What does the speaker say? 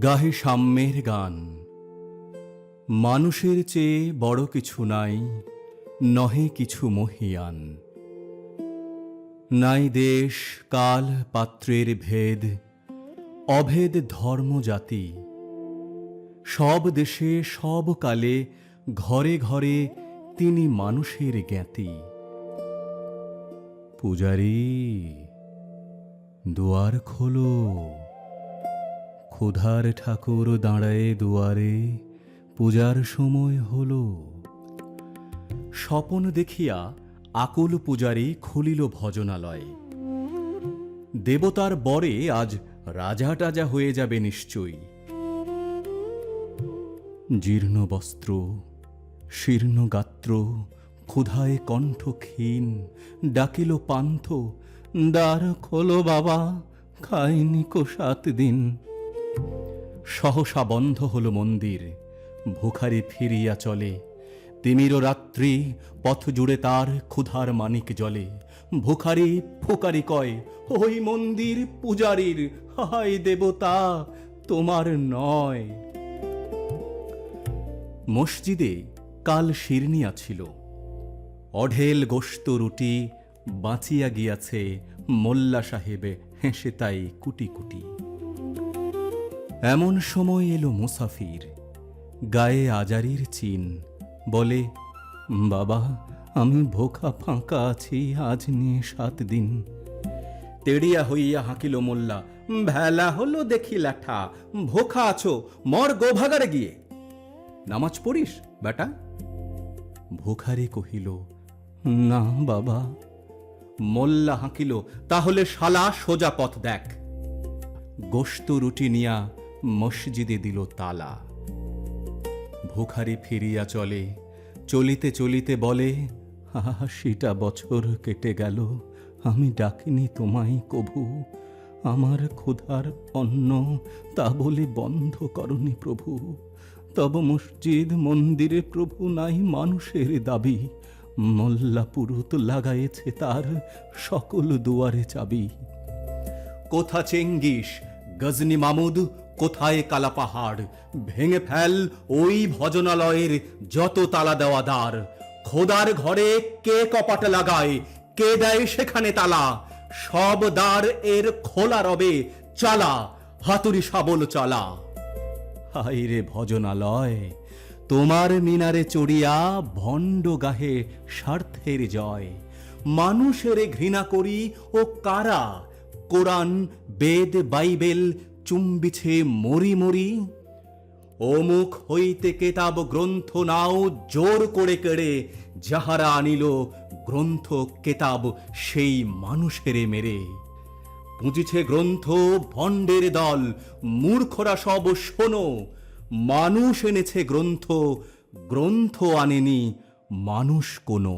গাহে সাম্যের গান। মানুষের চেয়ে বড় কিছু নাই, নহে কিছু মহিয়ান। নাই দেশ কাল পাত্রের ভেদ, অভেদ ধর্ম জাতি। সব দেশে সব কালে ঘরে ঘরে তিনি মানুষের জ্ঞাতি। পূজারী দুয়ার খোলো, ক্ষুধার ঠাকুর দাঁড়ায়ে দুয়ারে, পূজার সময় হলো। স্বপন দেখিয়া আকুল পূজারী খুলিল ভজনালয়। দেবতার বরে আজ রাজা টাজা হয়ে যাবে নিশ্চয়ই। জীর্ণ বস্ত্র, শীর্ণ গাত্র, ক্ষুধায় কণ্ঠ ক্ষীণ, ডাকিল পান্থ, দ্বার খোলো বাবা, খাইনি কো 7 দিন। সহসা বন্ধ হল মন্দির, ভুখারি ফিরিয়া চলে। তিমির রাত্রি পথ জুড়ে তার ক্ষুধার মানিক জলে। ভুখারি ফুকারি কয়, ওই মন্দির পূজারীর, হায় দেবতা তোমার নয়। মসজিদে কাল শিরনিয়া ছিল, অঢেল গোশত রুটি বাঁচিয়া গিয়াছে মোল্লা সাহেবে হেসে তাই কুটি কুটি। এমন সময় এলো মুসাফির, গায়ে আজারির চিন। বলে, বাবা আমি ভোখা ফাঁকা আছি আজ নিয়ে 7 দিন। তেড়িয়া হইয়া হাঁকিল মোল্লা, ভেলা হলো দেখি ল্যাঠা, ভোখা আছো মর গোভাগারে গিয়ে। নামাজ পড়িস বেটা? ভুখারি কহিল, না বাবা। মোল্লা হাঁকিল, তাহলে শালা সোজা পথ দেখ। গোশত রুটি নিয়া মসজিদে দিল তালা। ভুখারি ফিরিয়া চলে, চলিতে চলিতে বলে, 80টা বছর কেটে গেল, আমি ডাকিনি তোমায় কভু। আমার ক্ষুধার অন্ন তা বলে বন্ধ করনি প্রভু। তব মসজিদ মন্দিরে প্রভু নাই মানুষের দাবি। মোল্লা পুরুত লাগাইছে তার সকল দুয়ারে চাবি। কোথা চেঙ্গিস গজনী মামুদ, কোথায় কালা পাহাড়? ভেঙে ফেল ওই ভজনালয়ের যত তালা দেওয়া দ্বার। খোদার ঘরে কে কপাট লাগায়, কে দেয় সেখানে তালা? সব দ্বার এর খোলা রবে, চালা হাতুড়ি শাবল চালা। হায় রে ভজনালয়, তোমার মিনারে চড়িয়া ভণ্ড গাহে স্বার্থের জয়। মানুষের ঘৃণা করি ও কারা, কোরআন বেদ বাইবেল চুম্বিছে মরি মরি। অমুখ হইতে কেতাব গ্রন্থ নাও জোর করে কেড়ে, যাহারা আনিল গ্রন্থ কেতাব সেই মানুষেরে মেরে। পুঁজিছে গ্রন্থ ভণ্ডের দল, মূর্খরা সব শোনো। মানুষ এনেছে গ্রন্থ, গ্রন্থ আনেনি মানুষ কোনো।